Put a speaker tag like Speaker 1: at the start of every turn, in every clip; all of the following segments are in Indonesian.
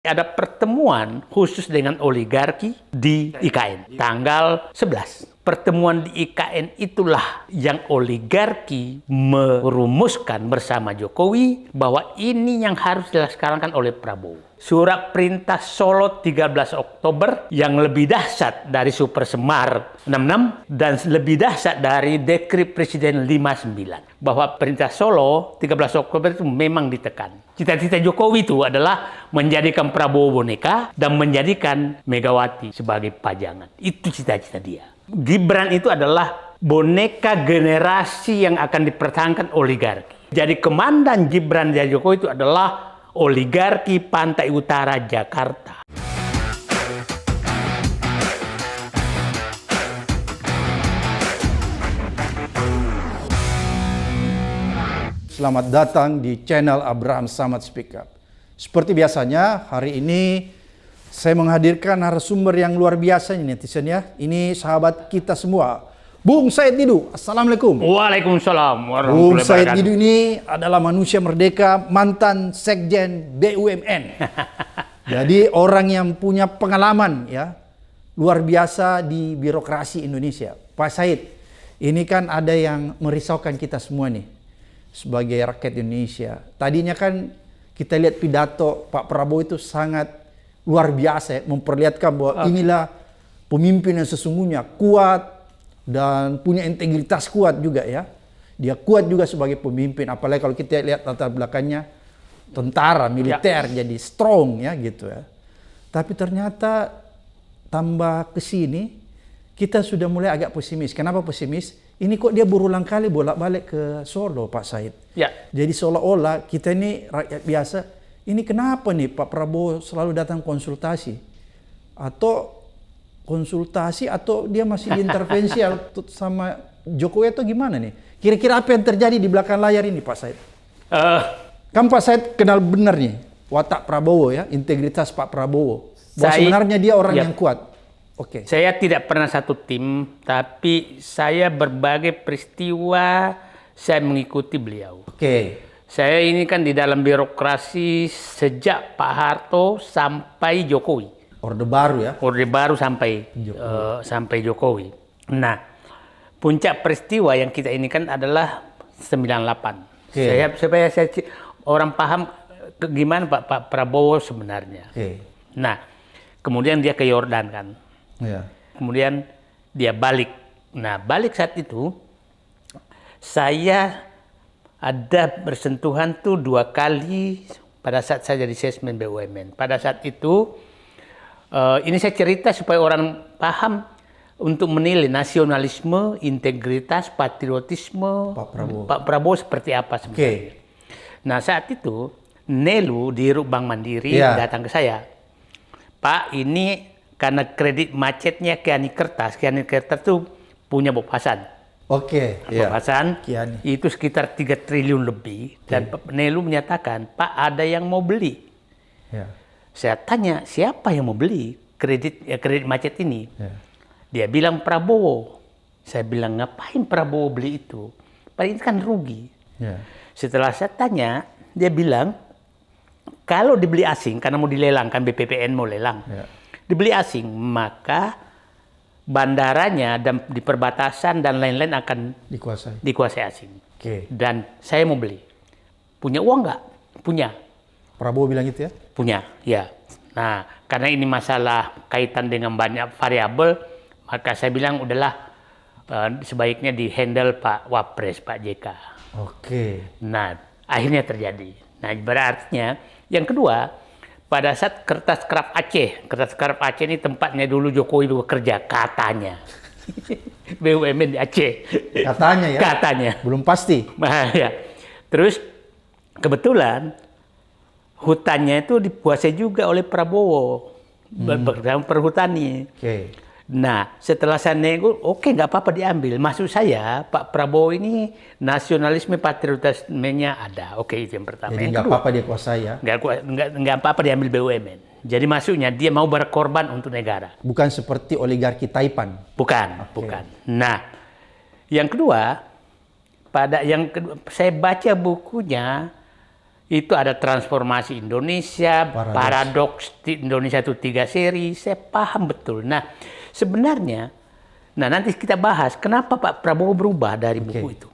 Speaker 1: Ada pertemuan khusus dengan oligarki di IKN tanggal 11. Pertemuan di IKN itulah yang oligarki merumuskan bersama Jokowi bahwa ini yang harus dilaksanakan oleh Prabowo. Surat perintah Solo 13 Oktober yang lebih dahsyat dari Super Semar 66 dan lebih dahsyat dari Dekri Presiden 59. Bahwa perintah Solo 13 Oktober itu memang ditekan. Cita-cita Jokowi itu adalah menjadikan Prabowo boneka dan menjadikan Megawati sebagai pajangan. Itu cita-cita dia. Gibran itu adalah boneka generasi yang akan dipertahankan oligarki. Jadi komandan Gibran dan Jokowi itu adalah oligarki Pantai Utara Jakarta.
Speaker 2: Selamat datang di channel Abraham Samad Speak Up. Seperti biasanya, hari ini saya menghadirkan narasumber yang luar biasa ini netizen ya. Ini sahabat kita semua. Bung Said Didu, Assalamualaikum.
Speaker 1: Waalaikumsalam
Speaker 2: Bung
Speaker 1: warahmatullahi
Speaker 2: Said
Speaker 1: wabarakatuh.
Speaker 2: Didu ini adalah manusia merdeka, mantan Sekjen BUMN. Jadi orang yang punya pengalaman ya, luar biasa di birokrasi Indonesia. Pak Said, ini kan ada yang merisaukan kita semua nih sebagai rakyat Indonesia. Tadinya kan kita lihat pidato Pak Prabowo itu sangat luar biasa ya, memperlihatkan bahwa inilah pemimpin yang sesungguhnya kuat dan punya integritas kuat juga ya. Dia kuat juga sebagai pemimpin, apalagi kalau kita lihat latar belakangnya tentara, militer, jadi strong ya gitu ya. Tapi ternyata tambah ke sini kita sudah mulai agak pesimis. Kenapa pesimis? Ini kok dia berulang kali bolak-balik ke Solo, Pak Said.
Speaker 1: Ya.
Speaker 2: Jadi seolah-olah kita ini rakyat biasa, ini kenapa nih Pak Prabowo selalu datang konsultasi? Atau konsultasi atau dia masih intervensi sama Jokowi atau gimana nih? Kira-kira apa yang terjadi di belakang layar ini Pak Said? Kan Pak Said kenal benar nih watak Prabowo ya, integritas Pak Prabowo. Bahwa sebenarnya dia orang yang kuat. Oke.
Speaker 1: Saya tidak pernah satu tim, tapi saya berbagai peristiwa saya mengikuti beliau.
Speaker 2: Oke.
Speaker 1: Saya ini kan di dalam birokrasi sejak Pak Harto sampai Jokowi.
Speaker 2: Orde Baru ya.
Speaker 1: Orde Baru sampai sampai Jokowi. Nah, puncak peristiwa yang kita ini kan adalah 98. Supaya saya orang paham gimana Pak Prabowo sebenarnya. Nah, kemudian dia ke Yordan kan. Kemudian dia balik. Nah, balik saat itu saya ada bersentuhan tuh 2 kali pada saat saya jadi sesmen BUMN. Pada saat itu ini saya cerita supaya orang paham untuk menilai nasionalisme, integritas, patriotisme Pak Prabowo seperti apa sebenarnya. Nah, saat itu Nelu di Bank Mandiri datang ke saya. Pak, ini karena kredit macetnya Kiani Kertas tuh punya Bob Hasan. Bob Hasan itu sekitar 3 triliun lebih. Dan Nelu menyatakan, Pak ada yang mau beli. Saya tanya, siapa yang mau beli kredit macet ini? Dia bilang Prabowo. Saya bilang, ngapain Prabowo beli itu? Pak ini kan rugi. Setelah saya tanya, dia bilang, kalau dibeli asing, karena mau dilelang, kan BPPN mau lelang. Dibeli asing, maka bandaranya dan di perbatasan dan lain-lain akan dikuasai asing. Dan saya mau beli. Punya uang nggak? Punya.
Speaker 2: Prabowo bilang gitu ya?
Speaker 1: Punya, ya. Nah, karena ini masalah kaitan dengan banyak variabel, maka saya bilang udahlah sebaiknya di-handle Pak Wapres, Pak JK. Nah, akhirnya terjadi. Nah, berarti yang kedua, pada saat kertas kerap Aceh ini tempatnya dulu Jokowi bekerja, katanya. BUMN di Aceh.
Speaker 2: Katanya ya?
Speaker 1: Katanya.
Speaker 2: Belum pasti.
Speaker 1: Ya. Terus kebetulan hutannya itu dikuasai juga oleh Prabowo. Bersama perhutani. Nah, setelah saya nego, nggak apa-apa diambil. Maksud saya, Pak Prabowo ini nasionalisme patriotismenya ada. Itu yang pertama.
Speaker 2: Jadi nggak apa-apa dia kuasai ya?
Speaker 1: Nggak apa-apa diambil BUMN. Jadi maksudnya dia mau berkorban untuk negara.
Speaker 2: Bukan seperti oligarki Taipan?
Speaker 1: Bukan. Nah, yang kedua, saya baca bukunya Itu ada transformasi Indonesia, paradoks Indonesia itu 3 seri, saya paham betul. Nah, sebenarnya, nanti kita bahas kenapa Pak Prabowo berubah dari buku itu.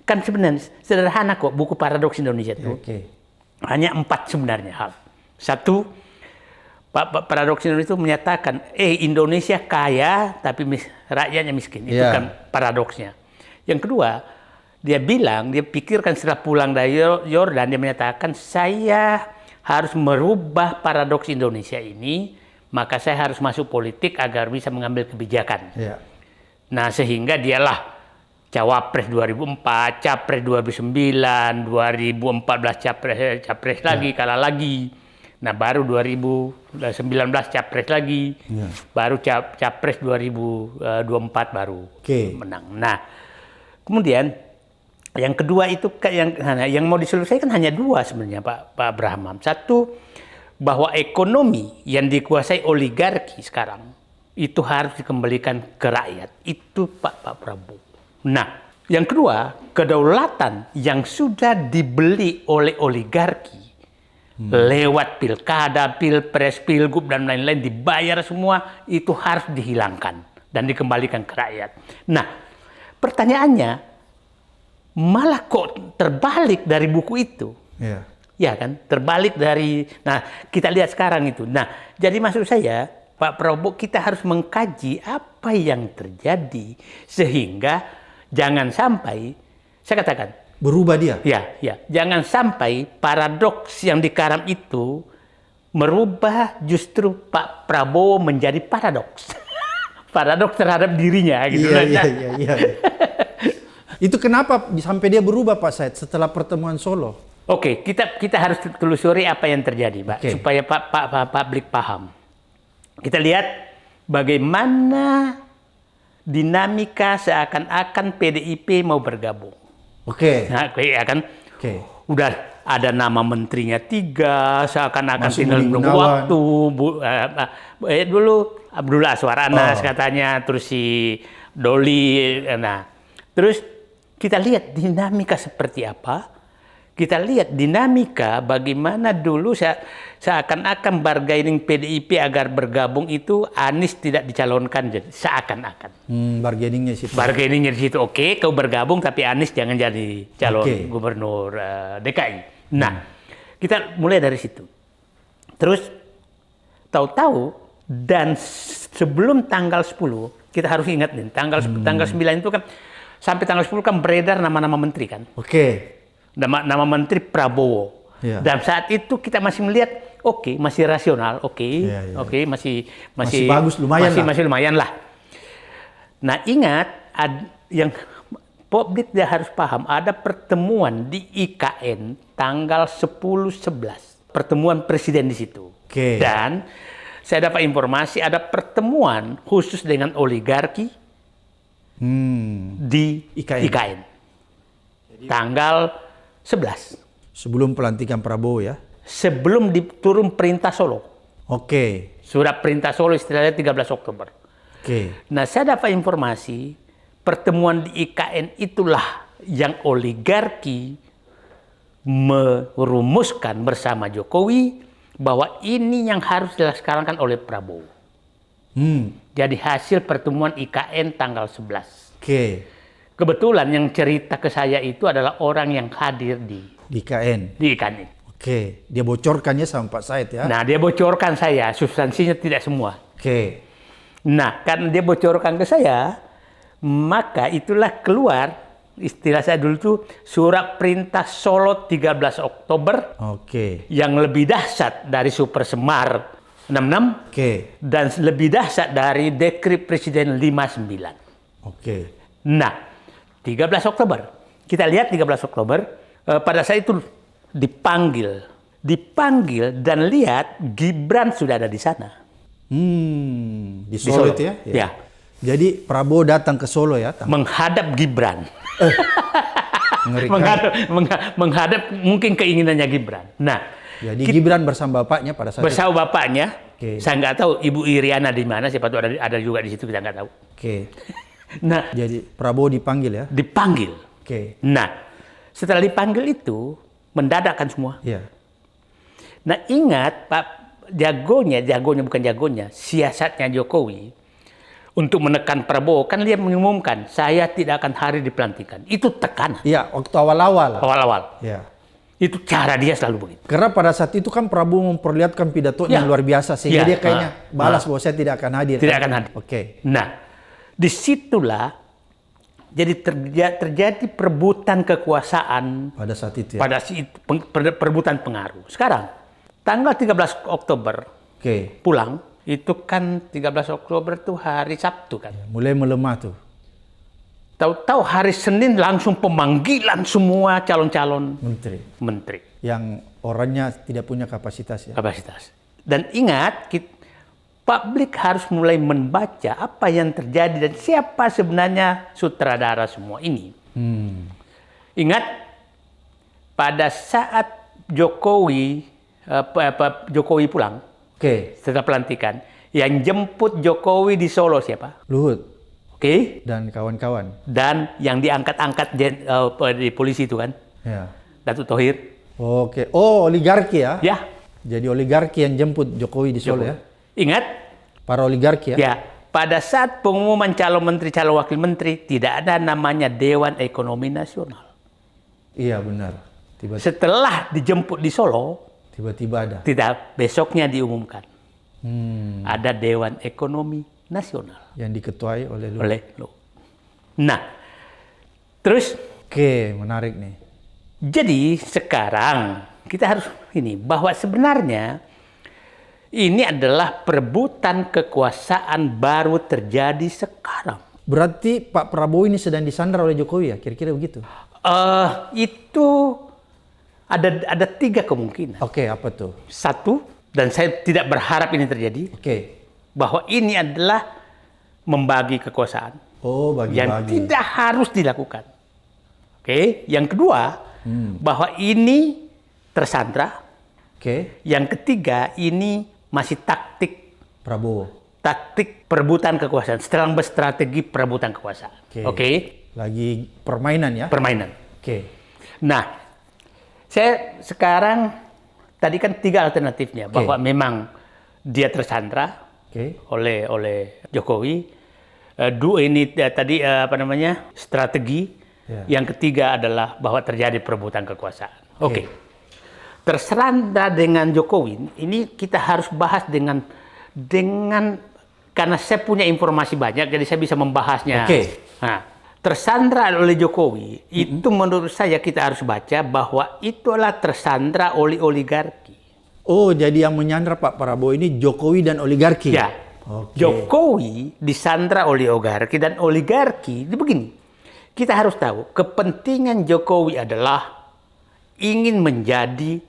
Speaker 1: Kan sebenarnya sederhana kok buku paradoks Indonesia itu. Hanya 4 sebenarnya hal. Satu, Pak paradoks Indonesia itu menyatakan, Indonesia kaya tapi rakyatnya miskin. Itu kan paradoksnya. Yang kedua, dia pikirkan setelah pulang dari Yordan, dia menyatakan, saya harus merubah paradoks Indonesia ini, maka saya harus masuk politik agar bisa mengambil kebijakan. Nah, sehingga dialah Cawapres 2004, Capres 2009, 2014 Capres lagi, kalah lagi. Nah, baru 2019 Capres lagi, baru Capres 2024 baru menang. Nah, kemudian yang kedua itu yang mau diselesaikan hanya 2 sebenarnya Pak Abraham. Satu, bahwa ekonomi yang dikuasai oligarki sekarang itu harus dikembalikan ke rakyat. Itu Pak Prabowo. Nah, yang kedua, kedaulatan yang sudah dibeli oleh oligarki lewat pilkada, pilpres, pilgub dan lain-lain dibayar semua, itu harus dihilangkan dan dikembalikan ke rakyat. Nah, pertanyaannya malah kok terbalik dari buku itu. Ya kan, terbalik dari. Nah, kita lihat sekarang itu. Nah, jadi maksud saya, Pak Prabowo, kita harus mengkaji apa yang terjadi sehingga jangan sampai, saya katakan,
Speaker 2: berubah dia.
Speaker 1: Ya, jangan sampai paradoks yang dikaram itu merubah justru Pak Prabowo menjadi paradoks. Paradoks terhadap dirinya gitu.
Speaker 2: Iya. Itu kenapa sampai dia berubah Pak Said setelah pertemuan Solo?
Speaker 1: Oke, kita harus telusuri apa yang terjadi, Pak, supaya publik paham. Kita lihat bagaimana dinamika seakan-akan PDIP mau bergabung. Nah, ya kan? Udah ada nama menterinya 3, seakan-akan tinggal menunggu waktu. Dulu Abdullah Azwar Anas katanya, terus si Doli. Nah, terus kita lihat dinamika seperti apa. Kita lihat dinamika bagaimana dulu seakan-akan bargaining PDIP agar bergabung itu Anies tidak dicalonkan, jadi seakan-akan.
Speaker 2: Bargainingnya situ.
Speaker 1: Bargainingnya di situ. Oke, kau bergabung tapi Anies jangan jadi calon gubernur DKI. Nah, kita mulai dari situ. Terus tahu-tahu dan sebelum tanggal 10, kita harus ingat nih, tanggal 9 itu kan sampai tanggal 10 kan beredar nama-nama menteri kan. Nama menteri Prabowo. Dan saat itu kita masih melihat, masih rasional, masih
Speaker 2: bagus,
Speaker 1: masih lumayan lah. Nah, ingat yang publik dia harus paham, ada pertemuan di IKN tanggal 10-11, pertemuan presiden di situ. Dan saya dapat informasi ada pertemuan khusus dengan oligarki di IKN. Tanggal 11.
Speaker 2: Sebelum pelantikan Prabowo ya?
Speaker 1: Sebelum diturun perintah Solo. Surat perintah Solo istilahnya 13 Oktober. Nah, saya dapat informasi pertemuan di IKN itulah yang oligarki merumuskan bersama Jokowi bahwa ini yang harus dilaksanakan oleh Prabowo. Jadi hasil pertemuan IKN tanggal 11. Kebetulan yang cerita ke saya itu adalah orang yang hadir di
Speaker 2: IKN.
Speaker 1: Di IKN.
Speaker 2: Dia bocorkannya sama Pak Said ya?
Speaker 1: Nah, dia bocorkan saya, substansinya tidak semua. Nah, karena dia bocorkan ke saya, maka itulah keluar, istilah saya dulu tuh, surat perintah Solo 13 Oktober yang lebih dahsyat dari Super Semar 66 dan lebih dahsyat dari Dekret Presiden 59. Nah, 13 Oktober. Kita lihat 13 Oktober, pada saat itu dipanggil dan lihat Gibran sudah ada di sana.
Speaker 2: Di Solo itu ya?
Speaker 1: Ya.
Speaker 2: Jadi Prabowo datang ke Solo ya?
Speaker 1: Menghadap Gibran. menghadap mungkin keinginannya Gibran. Nah,
Speaker 2: jadi Gibran bersama bapaknya pada saat
Speaker 1: bersama bapaknya. Saya nggak tahu Ibu Iriana di mana, siapa tahu ada juga di situ, kita nggak tahu. Nah,
Speaker 2: jadi Prabowo dipanggil ya?
Speaker 1: Dipanggil. Nah, setelah dipanggil itu, mendadakkan semua.
Speaker 2: Iya.
Speaker 1: Nah ingat Pak, jagonya, siasatnya Jokowi untuk menekan Prabowo, kan dia mengumumkan, saya tidak akan hadir di pelantikan. Itu tekanan.
Speaker 2: Iya, waktu awal-awal.
Speaker 1: Awal-awal.
Speaker 2: Iya.
Speaker 1: Itu cara dia selalu begitu.
Speaker 2: Karena pada saat itu kan Prabowo memperlihatkan pidato yang luar biasa, sehingga dia kayaknya balas bahwa saya tidak akan hadir.
Speaker 1: Tidak akan hadir.
Speaker 2: Oke.
Speaker 1: Nah, disitulah jadi terjadi perebutan kekuasaan
Speaker 2: Pada saat itu ya.
Speaker 1: pada perebutan pengaruh. Sekarang, tanggal 13 Oktober
Speaker 2: Oke.
Speaker 1: pulang, itu kan 13 Oktober tuh hari Sabtu kan.
Speaker 2: Mulai melemah tuh.
Speaker 1: Tahu-tahu hari Senin langsung pemanggilan semua calon-calon menteri.
Speaker 2: Yang orangnya tidak punya kapasitas ya.
Speaker 1: Kapasitas. Dan ingat, publik harus mulai membaca apa yang terjadi dan siapa sebenarnya sutradara semua ini. Ingat, pada saat Jokowi pulang, setelah pelantikan, yang jemput Jokowi di Solo siapa?
Speaker 2: Luhut.
Speaker 1: Oke.
Speaker 2: Dan kawan-kawan.
Speaker 1: Dan yang diangkat-angkat di polisi itu kan,
Speaker 2: Ya.
Speaker 1: Datuk Thohir.
Speaker 2: Oke. Oh, oligarki ya?
Speaker 1: Ya.
Speaker 2: Jadi oligarki yang jemput Jokowi di Solo ya?
Speaker 1: Ingat,
Speaker 2: Para oligarki ya?
Speaker 1: ya, pada saat pengumuman calon menteri, calon wakil menteri, tidak ada namanya Dewan Ekonomi Nasional.
Speaker 2: Iya benar.
Speaker 1: Setelah dijemput di Solo,
Speaker 2: Tiba-tiba ada.
Speaker 1: tidak, besoknya diumumkan. Ada Dewan Ekonomi Nasional.
Speaker 2: Yang diketuai oleh Luhut.
Speaker 1: Nah, terus
Speaker 2: Oke, menarik nih.
Speaker 1: jadi sekarang kita harus bahwa sebenarnya ini adalah perebutan kekuasaan baru terjadi sekarang.
Speaker 2: Berarti Pak Prabowo ini sedang disandra oleh Jokowi ya? Kira-kira begitu?
Speaker 1: Itu ada 3 kemungkinan.
Speaker 2: Oke, apa tuh?
Speaker 1: Satu, dan saya tidak berharap ini terjadi, bahwa ini adalah membagi kekuasaan.
Speaker 2: Oh, bagi-bagi.
Speaker 1: Yang tidak harus dilakukan. Oke. Yang kedua, bahwa ini tersandra.
Speaker 2: Oke.
Speaker 1: Yang ketiga, ini masih taktik
Speaker 2: Prabowo.
Speaker 1: Taktik perebutan kekuasaan. Sedang berstrategi perebutan kekuasaan. Oke.
Speaker 2: Lagi permainan ya?
Speaker 1: Permainan.
Speaker 2: Oke.
Speaker 1: Nah, saya sekarang tadi kan 3 alternatifnya, bahwa memang dia tersandra oleh Jokowi. Ini tadi strategi. Yang ketiga adalah bahwa terjadi perebutan kekuasaan. Oke. Tersandra dengan Jokowi, ini kita harus bahas dengan karena saya punya informasi banyak, jadi saya bisa membahasnya. Nah, tersandra oleh Jokowi, itu menurut saya kita harus baca bahwa itu adalah tersandra oleh oligarki.
Speaker 2: Oh, jadi yang menyandra Pak Prabowo ini Jokowi dan oligarki?
Speaker 1: Ya. Jokowi disandra oleh oligarki, dan oligarki, itu begini. Kita harus tahu, kepentingan Jokowi adalah ingin menjadi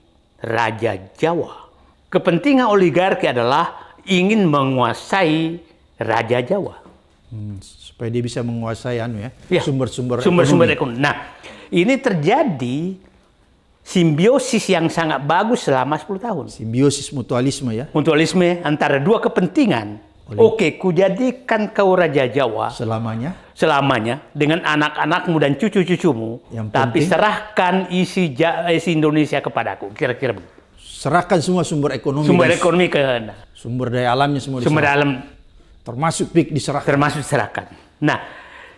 Speaker 1: Raja Jawa. Kepentingan oligarki adalah ingin menguasai Raja Jawa.
Speaker 2: Supaya dia bisa menguasai sumber-sumber
Speaker 1: ekonomi. Nah, ini terjadi simbiosis yang sangat bagus selama 10 tahun.
Speaker 2: Simbiosis mutualisme ya?
Speaker 1: Mutualisme antara 2 kepentingan. Oke, kujadikan kau Raja Jawa. Selamanya. Dengan anak-anakmu dan cucu-cucumu. Tapi serahkan isi Indonesia kepadaku. Kira-kira begitu.
Speaker 2: Serahkan semua sumber ekonomi. Sumber daya alamnya semua diserahkan.
Speaker 1: Sumber daya alam.
Speaker 2: Termasuk PIK diserahkan.
Speaker 1: Termasuk diserahkan. Nah,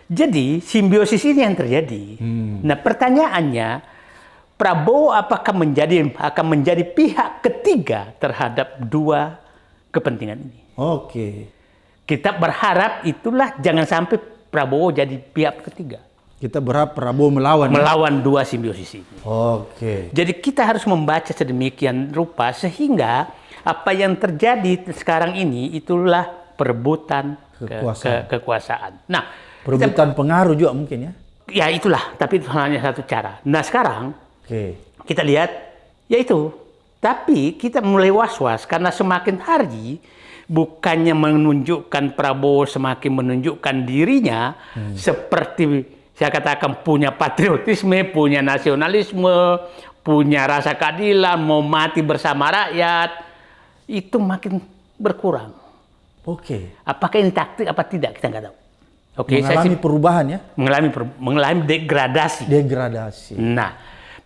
Speaker 1: jadi simbiosis ini yang terjadi. Nah, pertanyaannya, Prabowo apakah akan menjadi pihak ketiga terhadap 2 kepentingan ini?
Speaker 2: Oke.
Speaker 1: Kita berharap itulah, jangan sampai Prabowo jadi pihak ketiga.
Speaker 2: Kita berharap Prabowo melawan
Speaker 1: 2 simbiosis ini.
Speaker 2: Oke.
Speaker 1: Jadi kita harus membaca sedemikian rupa sehingga apa yang terjadi sekarang ini itulah perebutan kekuasaan. Nah,
Speaker 2: perebutan pengaruh juga mungkin ya?
Speaker 1: Ya itulah, tapi itu hanya satu cara. Nah sekarang kita lihat, yaitu, tapi kita mulai was-was karena semakin hari bukannya menunjukkan Prabowo semakin menunjukkan dirinya seperti saya katakan punya patriotisme, punya nasionalisme, punya rasa keadilan, mau mati bersama rakyat, itu makin berkurang. Apakah ini taktik apa tidak, kita nggak tahu.
Speaker 2: Mengalami perubahan ya?
Speaker 1: Mengalami degradasi.
Speaker 2: Degradasi.
Speaker 1: Nah,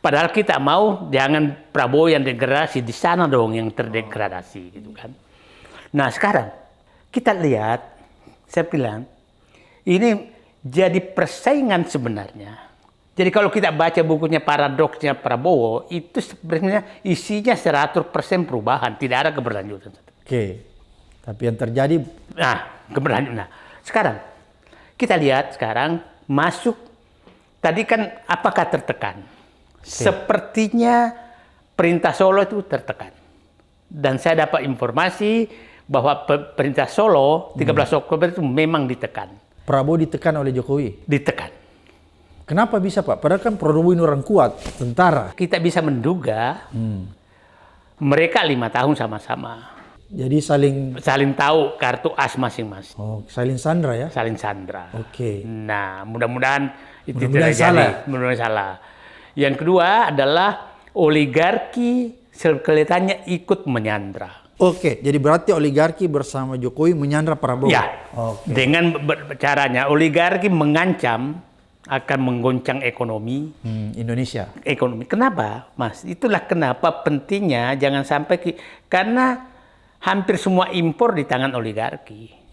Speaker 1: Padahal kita mau jangan Prabowo yang degradasi, di sana dong yang terdegradasi gitu kan. Nah sekarang kita lihat, saya bilang ini jadi persaingan sebenarnya. Jadi kalau kita baca bukunya Paradoksnya Prabowo, itu sebenarnya isinya 100% perubahan, tidak ada keberlanjutan.
Speaker 2: Oke. Tapi yang terjadi,
Speaker 1: Nah, keberlanjutan. Nah, sekarang kita lihat sekarang masuk tadi kan apakah tertekan? Sepertinya perintah Solo itu tertekan. Dan saya dapat informasi bahwa perintah Solo 13 Oktober itu memang ditekan.
Speaker 2: Prabowo ditekan oleh Jokowi.
Speaker 1: Ditekan.
Speaker 2: Kenapa bisa Pak? Padahal kan Prabowo ini orang kuat, tentara.
Speaker 1: Kita bisa menduga mereka 5 tahun sama-sama.
Speaker 2: Jadi
Speaker 1: Saling tahu kartu as masing-masing.
Speaker 2: saling sandra ya?
Speaker 1: Saling sandra.
Speaker 2: Oke.
Speaker 1: Nah, mudah-mudahan itu
Speaker 2: Mudah-mudahan
Speaker 1: tidak
Speaker 2: salah.
Speaker 1: jadi. Mudah-mudahan salah. Yang kedua adalah oligarki kelihatannya ikut menyandra.
Speaker 2: Oke, jadi berarti oligarki bersama Jokowi menyandra Prabowo.
Speaker 1: Ya,
Speaker 2: Oke.
Speaker 1: dengan caranya oligarki mengancam akan menggoncang ekonomi.
Speaker 2: Indonesia.
Speaker 1: Kenapa, Mas? Itulah kenapa pentingnya jangan sampai karena hampir semua impor di tangan oligarki.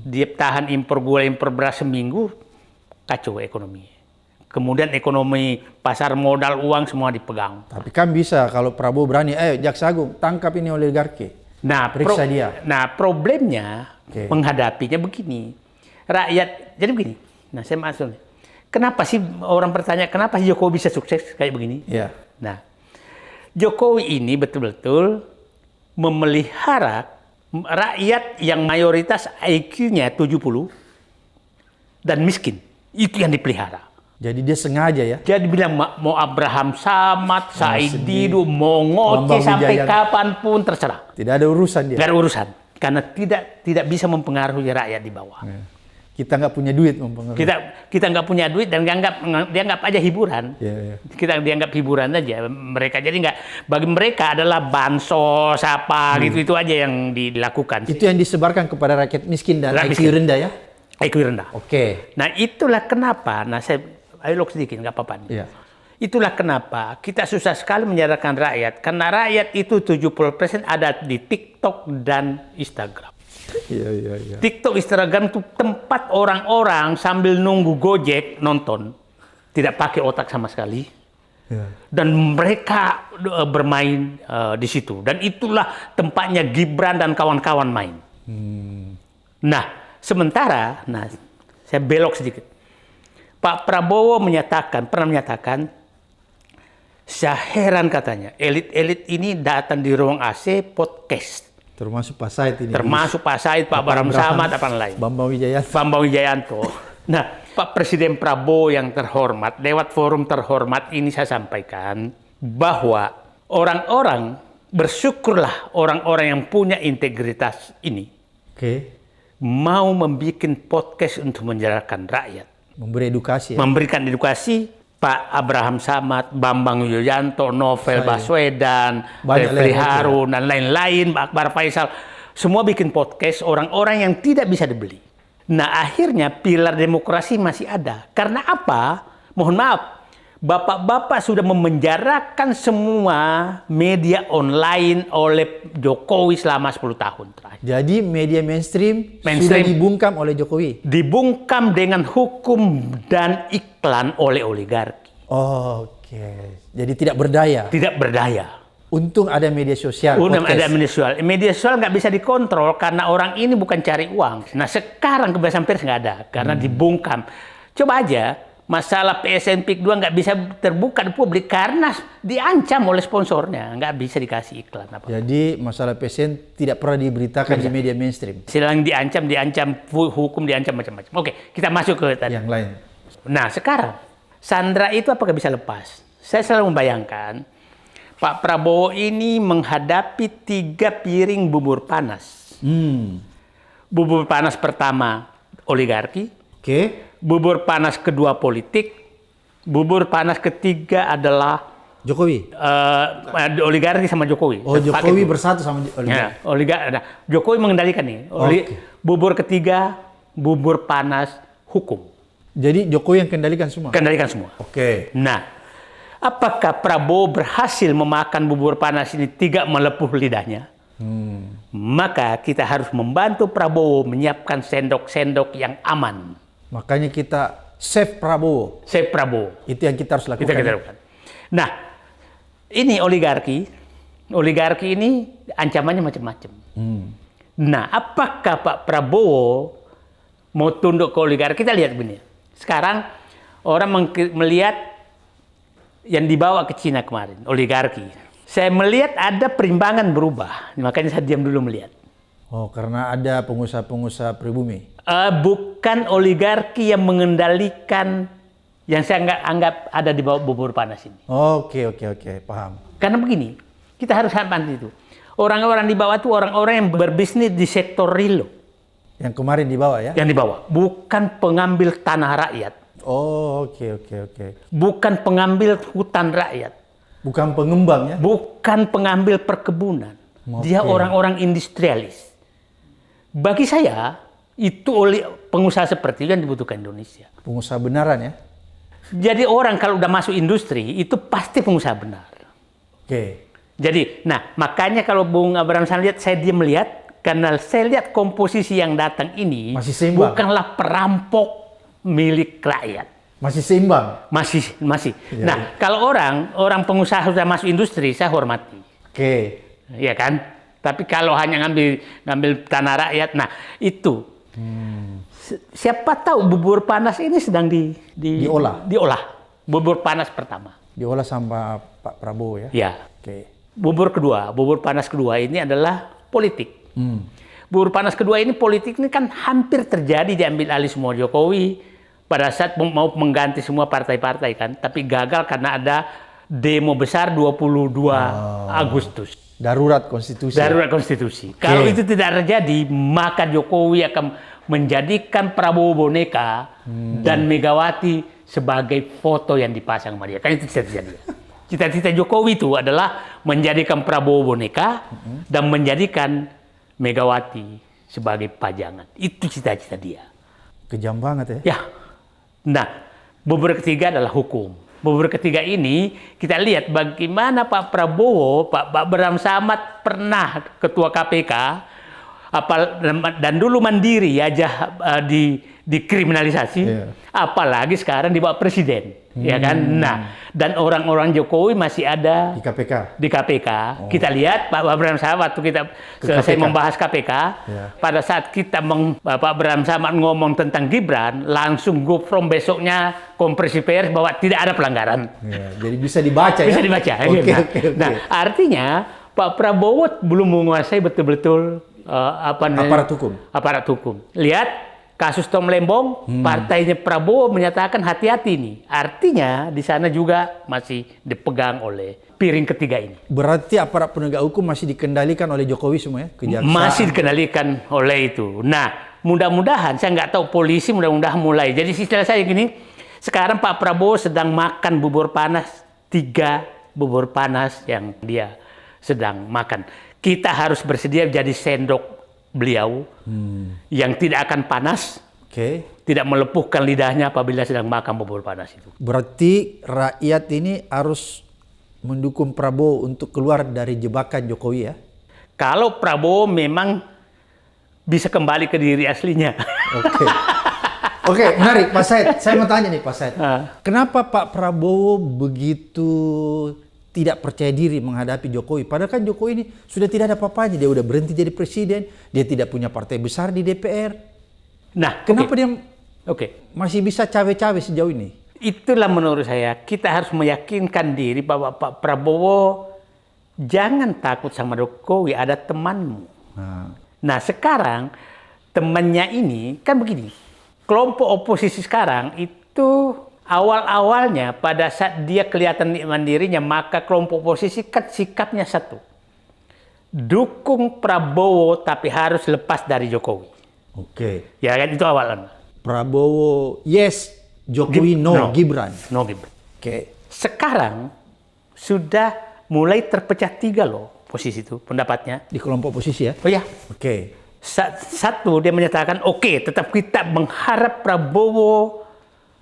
Speaker 1: Dia tahan impor gula, impor beras seminggu, kacau ekonomi. Kemudian ekonomi pasar modal uang semua dipegang.
Speaker 2: Tapi kan bisa kalau Prabowo berani, ayo Jaksa Agung tangkap ini oligarki.
Speaker 1: Nah,
Speaker 2: periksa dia.
Speaker 1: Nah, problemnya menghadapinya begini. Rakyat, jadi begini. Nah, saya masuk. Kenapa sih orang bertanya, kenapa sih Jokowi bisa sukses kayak begini?
Speaker 2: Iya.
Speaker 1: Nah, Jokowi ini betul-betul memelihara rakyat yang mayoritas IQ-nya 70 dan miskin. Itu yang dipelihara.
Speaker 2: Jadi dia sengaja ya?
Speaker 1: Jadi bilang mau Abraham Samad, Said Didu, mau
Speaker 2: Bambang
Speaker 1: ngoceh sampai
Speaker 2: Wijayanto.
Speaker 1: kapanpun terserah.
Speaker 2: Tidak ada urusan dia?
Speaker 1: Tidak ada urusan. Karena tidak bisa mempengaruhi rakyat di bawah.
Speaker 2: Kita nggak punya duit mempengaruhi.
Speaker 1: Kita nggak punya duit dan dianggap aja hiburan.
Speaker 2: Iya.
Speaker 1: Kita dianggap hiburan aja mereka. Jadi bagi mereka adalah bansos apa gitu itu aja yang dilakukan.
Speaker 2: Itu yang disebarkan kepada rakyat miskin dan
Speaker 1: Rakyat
Speaker 2: IQ
Speaker 1: miskin.
Speaker 2: rendah ya?
Speaker 1: IQ rendah.
Speaker 2: Oke.
Speaker 1: Nah itulah kenapa. Nah saya ayo sedikit nggak apa-apa nih.
Speaker 2: Iya.
Speaker 1: Itulah kenapa kita susah sekali menyadarkan rakyat. Karena rakyat itu 70% ada di TikTok dan Instagram.
Speaker 2: Iya.
Speaker 1: TikTok, Instagram itu tempat orang-orang sambil nunggu Gojek nonton. Tidak pakai otak sama sekali.
Speaker 2: Iya.
Speaker 1: Dan mereka bermain di situ. Dan itulah tempatnya Gibran dan kawan-kawan main. Nah, sementara, saya belok sedikit. Pak Prabowo pernah menyatakan, saya heran katanya, elit-elit ini datang di ruang AC podcast.
Speaker 2: Termasuk Pak Said ini.
Speaker 1: Termasuk Pak Said, Pak Abraham Samad, apa lain.
Speaker 2: Bambang Wijayanto.
Speaker 1: Bambang Wijayanto. Nah, Pak Presiden Prabowo yang terhormat, lewat forum terhormat ini saya sampaikan bahwa orang-orang, bersyukurlah orang-orang yang punya integritas ini mau membuat podcast untuk menjalankan rakyat.
Speaker 2: Memberi edukasi ya?
Speaker 1: Memberikan edukasi. Pak Abraham Samad, Bambang Wijayanto, Novel Baswedan, Refli Harun, dan lain-lain, Akbar Faisal, semua bikin podcast orang-orang yang tidak bisa dibeli. Nah akhirnya pilar demokrasi masih ada. Karena apa? Mohon maaf, bapak-bapak sudah memenjarakan semua media online oleh Jokowi selama 10 tahun terakhir.
Speaker 2: Jadi media mainstream sudah dibungkam oleh Jokowi?
Speaker 1: Dibungkam dengan hukum dan iklan oleh oligarki.
Speaker 2: Oke. Jadi tidak berdaya?
Speaker 1: Tidak berdaya.
Speaker 2: Untung ada media sosial.
Speaker 1: Ada media sosial. Media sosial nggak bisa dikontrol karena orang ini bukan cari uang. Nah sekarang kebebasan pers nggak ada karena dibungkam. Coba aja masalah PSN PIK 2 nggak bisa terbuka di publik karena diancam oleh sponsornya, nggak bisa dikasih iklan apa.
Speaker 2: Jadi masalah PSN tidak pernah diberitakan di media mainstream.
Speaker 1: Silang diancam hukum, diancam macam-macam. Oke, kita masuk ke tadi.
Speaker 2: Yang lain.
Speaker 1: Nah sekarang Sandra itu apakah bisa lepas? Saya selalu membayangkan Pak Prabowo ini menghadapi 3 piring bubur panas. Bubur panas pertama oligarki. Bubur panas kedua politik. Bubur panas ketiga adalah
Speaker 2: Jokowi.
Speaker 1: Oligarki sama Jokowi.
Speaker 2: Oh, Jokowi bersatu sama oligarki.
Speaker 1: Nah, Jokowi mengendalikan nih. Bubur ketiga, bubur panas hukum.
Speaker 2: Jadi Jokowi yang kendalikan semua.
Speaker 1: Kendalikan semua.
Speaker 2: Oke.
Speaker 1: Nah, Apakah Prabowo berhasil memakan bubur panas ini tidak melepuh lidahnya? Maka kita harus membantu Prabowo menyiapkan sendok-sendok yang aman.
Speaker 2: Makanya kita save Prabowo.
Speaker 1: Save Prabowo.
Speaker 2: Itu yang kita harus lakukan.
Speaker 1: Kita lakukan. Nah, ini oligarki. Oligarki ini ancamannya macam-macam. Nah, apakah Pak Prabowo mau tunduk ke oligarki? Kita lihat begini. Sekarang orang melihat yang dibawa ke Cina kemarin, oligarki. Saya melihat ada perimbangan berubah, makanya saya diam dulu melihat.
Speaker 2: Oh, karena ada pengusaha-pengusaha pribumi.
Speaker 1: Bukan oligarki yang mengendalikan yang saya anggap ada di bawah bubur panas ini.
Speaker 2: Oke, paham.
Speaker 1: Karena begini, kita harus paham itu. Orang-orang di bawah itu orang-orang yang berbisnis di sektor real.
Speaker 2: Yang kemarin dibawa ya?
Speaker 1: Yang dibawa, bukan pengambil tanah rakyat.
Speaker 2: Oh, oke.
Speaker 1: Bukan pengambil hutan rakyat.
Speaker 2: Bukan pengembang ya?
Speaker 1: Bukan pengambil perkebunan. Dia orang-orang industrialis. Bagi saya, itu pengusaha seperti itu yang dibutuhkan Indonesia.
Speaker 2: Pengusaha benaran ya?
Speaker 1: Jadi orang kalau udah masuk industri, itu pasti pengusaha benar.
Speaker 2: Oke.
Speaker 1: Jadi, nah makanya kalau Bung Abraham saya dia melihat, karena saya lihat komposisi yang datang ini
Speaker 2: masih seimbang.
Speaker 1: Bukanlah perampok milik rakyat.
Speaker 2: Masih seimbang?
Speaker 1: Masih.
Speaker 2: Ya.
Speaker 1: Nah, kalau orang pengusaha sudah masuk industri, saya hormati.
Speaker 2: Oke.
Speaker 1: Ya kan? Tapi kalau hanya ngambil tanah rakyat, nah itu. Siapa tahu bubur panas ini sedang diolah. Bubur panas pertama.
Speaker 2: Diolah sama Pak Prabowo ya?
Speaker 1: Ya.
Speaker 2: Oke.
Speaker 1: Bubur panas kedua ini adalah politik. Bubur panas kedua ini politik ini kan hampir terjadi diambil alih semua Jokowi pada saat mau mengganti semua partai-partai kan, tapi gagal karena ada demo besar 22 Agustus.
Speaker 2: Darurat konstitusi.
Speaker 1: Darurat konstitusi. Kalau itu tidak terjadi, maka Jokowi akan menjadikan Prabowo boneka dan Megawati sebagai foto yang dipasang sama dia. Kan itu tidak terjadi. Cita-cita Jokowi itu adalah menjadikan Prabowo boneka dan menjadikan Megawati sebagai pajangan. Itu cita-cita dia.
Speaker 2: Kejam banget ya?
Speaker 1: Ya. Nah, bubur ketiga adalah hukum. Bubur ketiga ini kita lihat bagaimana Pak Prabowo, Pak Bram Samad pernah ketua KPK, dan dulu mandiri aja dikriminalisasi, apalagi sekarang dibawa presiden, ya kan? Nah, dan orang-orang Jokowi masih ada di KPK. Kita lihat Pak Bram Samad waktu kita selesai membahas KPK, pada saat kita Pak Bram Samad ngomong tentang Gibran, langsung go from besoknya konferensi pers bahwa tidak ada pelanggaran.
Speaker 2: Jadi bisa dibaca ya?
Speaker 1: Bisa dibaca. Nah, artinya Pak Prabowo belum menguasai betul-betul aparat hukum. Lihat kasus Tom Lembong, partainya Prabowo menyatakan hati-hati nih. Artinya di sana juga masih dipegang oleh piring ketiga ini.
Speaker 2: Berarti aparat penegak hukum masih dikendalikan oleh Jokowi semua ya? Kejaksaan.
Speaker 1: Masih dikendalikan oleh itu. Nah, mudah-mudahan, saya nggak tahu polisi mudah-mudahan mulai. Jadi istilah saya gini, sekarang Pak Prabowo sedang makan bubur panas, 3 bubur panas yang dia sedang makan. Kita harus bersedia jadi sendok beliau yang tidak akan panas, tidak melepuhkan lidahnya apabila sedang makan bubur panas itu.
Speaker 2: Berarti rakyat ini harus mendukung Prabowo untuk keluar dari jebakan Jokowi ya?
Speaker 1: Kalau Prabowo memang bisa kembali ke diri aslinya.
Speaker 2: Oke, menarik Pak Said. Saya mau tanya nih Pak Said. Kenapa Pak Prabowo begitu tidak percaya diri menghadapi Jokowi? Padahal kan Jokowi ini sudah tidak ada apa-apanya. Dia udah berhenti jadi presiden. Dia tidak punya partai besar di DPR.
Speaker 1: Nah,
Speaker 2: kenapa dia masih bisa cawe-cawe sejauh ini?
Speaker 1: Itulah menurut saya, kita harus meyakinkan diri bahwa Pak Prabowo jangan takut sama Jokowi, ada temanmu. Nah, sekarang temannya ini kan begini. Kelompok oposisi sekarang itu awal-awalnya pada saat dia kelihatan mandirinya, maka kelompok oposisi kan sikapnya satu. Dukung Prabowo tapi harus lepas dari Jokowi. Ya kan itu awalnya.
Speaker 2: Prabowo yes, Jokowi no, Gibran.
Speaker 1: No Gibran. Sekarang sudah mulai terpecah 3 loh posisi itu pendapatnya.
Speaker 2: Di kelompok oposisi ya?
Speaker 1: Oh ya. Satu dia menyatakan tetap kita mengharap Prabowo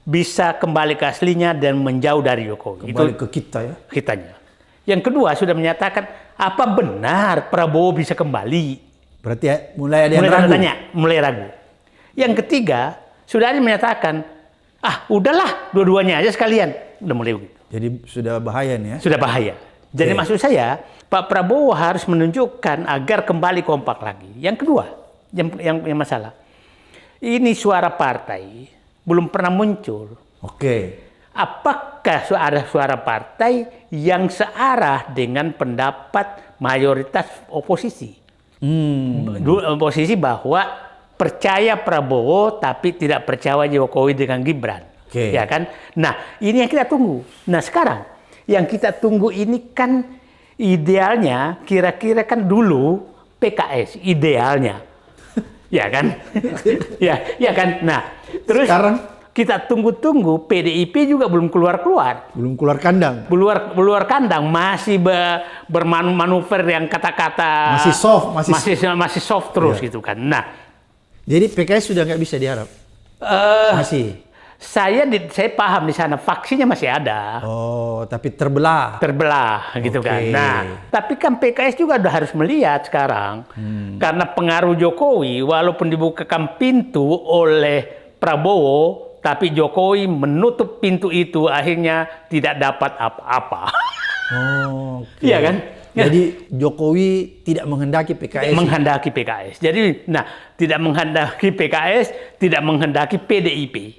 Speaker 1: bisa kembali ke aslinya dan menjauh dari Jokowi.
Speaker 2: Kembali ke kita ya.
Speaker 1: Kitanya. Yang kedua sudah menyatakan apa benar Prabowo bisa kembali.
Speaker 2: Berarti ya, mulai ada yang ragu.
Speaker 1: Mulai ragu. Yang ketiga sudah ada yang menyatakan udahlah dua-duanya aja sekalian. Udah mulai begitu.
Speaker 2: Jadi sudah bahaya nih ya.
Speaker 1: Sudah bahaya. Jadi maksud saya Pak Prabowo harus menunjukkan agar kembali kompak lagi. Yang kedua, yang masalah. Ini suara partai belum pernah muncul.
Speaker 2: Oke.
Speaker 1: Apakah ada suara partai yang searah dengan pendapat mayoritas oposisi? Oposisi bahwa percaya Prabowo tapi tidak percaya Jokowi dengan Gibran. Ya kan? Nah, ini yang kita tunggu. Nah, sekarang yang kita tunggu ini kan idealnya kira-kira kan dulu PKS idealnya. Ya kan? ya kan? Nah, terus sekarang kita tunggu-tunggu PDIP juga belum keluar-keluar.
Speaker 2: Belum keluar kandang.
Speaker 1: Keluar kandang, masih bermanuver yang kata-kata
Speaker 2: masih soft,
Speaker 1: masih soft terus gitu kan. Nah,
Speaker 2: jadi PKS sudah nggak bisa diharap. Masih.
Speaker 1: Saya paham di sana faksinya masih ada.
Speaker 2: Oh, tapi terbelah
Speaker 1: gitu kan. Nah, tapi kan PKS juga udah harus melihat sekarang karena pengaruh Jokowi, walaupun dibukakan pintu oleh Prabowo, tapi Jokowi menutup pintu itu akhirnya tidak dapat apa-apa.
Speaker 2: Oh,
Speaker 1: iya kan?
Speaker 2: Jadi Jokowi tidak menghendaki PKS.
Speaker 1: Menghendaki PKS. Jadi, tidak menghendaki PKS, tidak menghendaki PDIP.